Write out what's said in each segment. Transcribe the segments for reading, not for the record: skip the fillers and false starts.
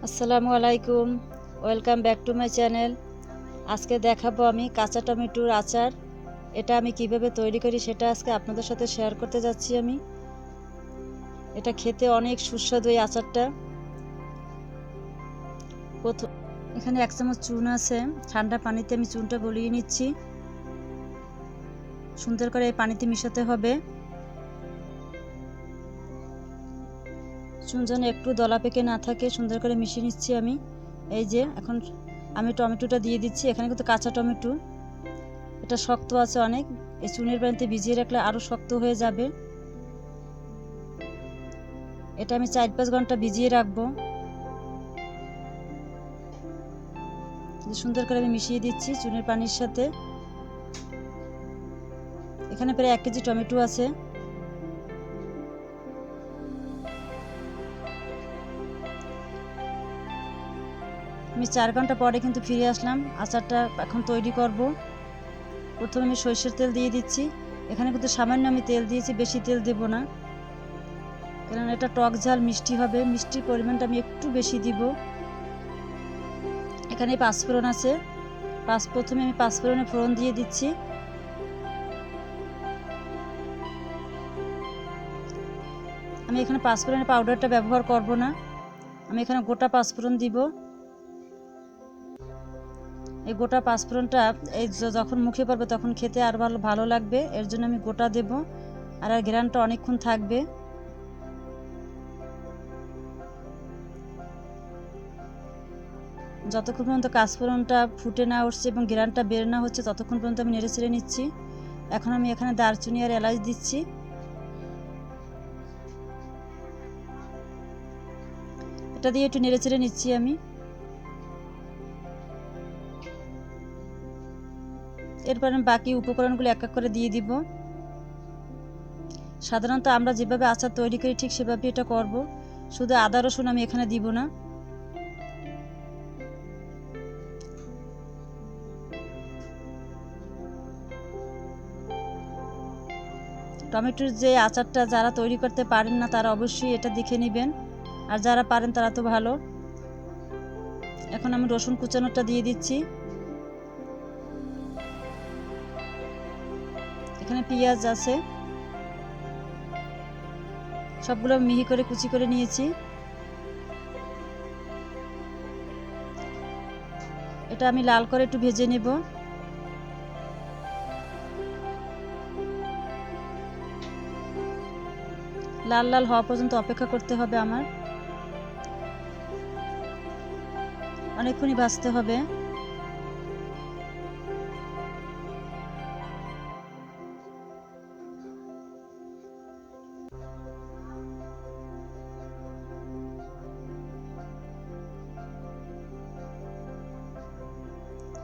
আসসালামু আলাইকুম, welcome back to my channel. আজকে দেখাবো আমি কাঁচা টমেটোর আচার। এটা আমি কিভাবে তৈরি করি সেটা আজকে আপনাদের সাথে শেয়ার করতে যাচ্ছি আমি। এটা খেতে অনেক সুস্বাদু এই আচারটা। এখানে 1 চামচ চুন আছে, ঠান্ডা পানিতে আমি চুনটা গলিয়ে নিচ্ছি। সুন্দর করে এই পানিতে মিশাতে হবে। চুন যেন একটু দলা পেকে না থাকে, সুন্দর করে মিশিয়ে নিচ্ছি আমি। এই যে এখন আমি টমেটোটা দিয়ে দিচ্ছি। এখানে কিন্তু কাঁচা টমেটো, এটা শক্ত আছে অনেক। এই চুনের পানিতে ভিজিয়ে রাখলে আরও শক্ত হয়ে যাবে। এটা আমি 4-5 ঘন্টা ভিজিয়ে রাখবো। সুন্দর করে আমি মিশিয়ে দিচ্ছি চুনের পানির সাথে। এখানে প্রায় 1 কেজি টমেটো আছে। আমি 4 ঘন্টা পরে কিন্তু ফিরে আসলাম। আচারটা এখন তৈরি করব। প্রথমে আমি সরিষার তেল দিয়ে দিচ্ছি। এখানে কিন্তু সামান্য আমি তেল দিয়েছি, বেশি তেল দেব না, কারণ এটা টক ঝাল মিষ্টি হবে। মিষ্টির পরিমাণটা আমি একটু বেশি দিব। এখানে পাঁচফোড়ন আছে, প্রথমে আমি পাঁচফোড়নে ফোড়ন দিয়ে দিচ্ছি। আমি এখানে পাঁচফোড়নের পাউডারটা ব্যবহার করব না, আমি এখানে গোটা পাঁচফোড়ন দিব। এই গোটা পাঁচফোড়নটা এই যখন মুখে পড়বে তখন খেতে আর ভালো লাগবে, এর জন্য আমি গোটা দেব। আর ঘ্রাণটা অনেকক্ষণ থাকবে। যতক্ষণ পর্যন্ত পাঁচফোড়নটা ফুটে না উঠছে এবং ঘ্রাণটা বের না হচ্ছে ততক্ষণ পর্যন্ত আমি নেড়ে চেড়ে নিচ্ছি। এখন আমি এখানে দারচিনি আর এলাচ দিচ্ছি। এটা দিয়ে একটু নেড়ে চেড়ে নিচ্ছি আমি। এরপর আমি বাকি উপকরণগুলো এক এক করে দিয়ে দিব। সাধারণত আমরা যেভাবে আচার তৈরি করি ঠিক সেভাবে এটা করব। শুধু আদা রসুন আমি এখানে দিব না। টমেটোর যে আচারটা যারা তৈরি করতে পারেন না তারা অবশ্যই এটা দেখে নেবেন, আর যারা পারেন তারা তো ভালো। এখন আমি রসুন কুচানোটা দিয়ে দিচ্ছি। এখানে পেঁয়াজ আছে, সবগুলো মিহি করে কুচি করে নিয়েছি। এটা আমি লাল করে একটু ভেজে নেব। লাল লাল হওয়া পর্যন্ত অপেক্ষা করতে হবে আমার, অনেকক্ষণই ভাজতে হবে।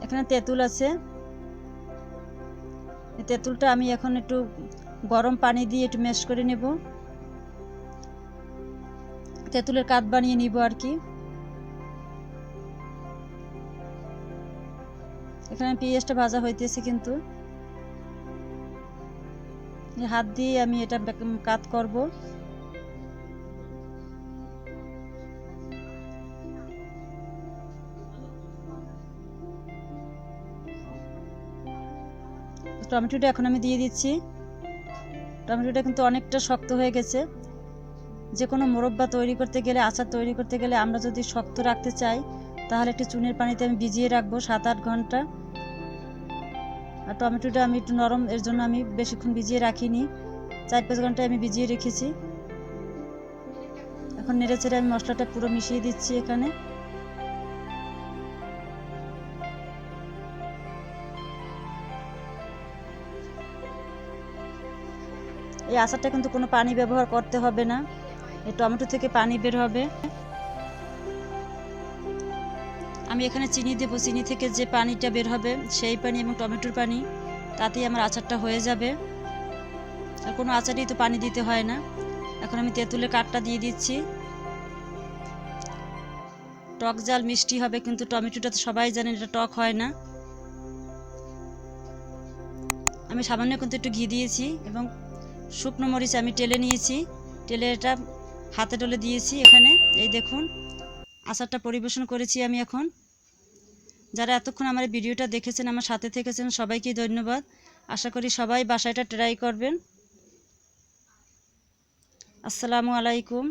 এখানে তেঁতুল আছে, এই তেঁতুলটা আমি এখন একটু গরম পানি দিয়ে একটু ম্যাশ করে নেব। তেঁতুলের কাঠ বানিয়ে নিব আর কি। এখানে পেঁয়াজটা ভাজা হইতেছে, কিন্তু হাত দিয়ে আমি এটা কাট করব। টমেটোটা এখন আমি দিয়ে দিচ্ছি। টমেটোটা কিন্তু অনেকটা শক্ত হয়ে গেছে। যে কোনো মোরব্বা তৈরি করতে গেলে, আচার তৈরি করতে গেলে আমরা যদি শক্ত রাখতে চাই তাহলে একটু চুনের পানিতে আমি ভিজিয়ে রাখবো 7-8 ঘন্টা। আর টমেটোটা আমি একটু নরম, এর জন্য আমি বেশিক্ষণ ভিজিয়ে রাখিনি, 4-5 ঘন্টায় আমি ভিজিয়ে রেখেছি। এখন নেড়ে চেড়ে আমি মশলাটা পুরো মিশিয়ে দিচ্ছি এখানে। এই আচারটা কিন্তু কোনো পানি ব্যবহার করতে হবে না, এই টমেটো থেকে পানি বের হবে। আমি এখানে চিনি দেবো, চিনি থেকে যে পানিটা বের হবে সেই পানি এবং টমেটোর পানি, তাতেই আমার আচারটা হয়ে যাবে। আর কোনো আচারেই তো পানি দিতে হয় না। এখন আমি তেঁতুলের কাঠটা দিয়ে দিচ্ছি। টক ঝাল মিষ্টি হবে, কিন্তু টমেটোটা তো সবাই জানেন এটা টক হয় না। আমি সামান্য কিন্তু একটু ঘি দিয়েছি এবং শুকনো মরিচ আমি টেলে নিয়েছি, টেলে এটা হাতে ডলে দিয়েছি এখানে। এই দেখুন আচারটা পরিবেশন করেছি আমি এখন। যারা এতক্ষণ আমার ভিডিওটা দেখেছেন, আমার সাথে থেকেছেন, সবাইকে ধন্যবাদ। আশা করি সবাই বাসায় এটা ট্রাই করবেন। আসসালামু আলাইকুম।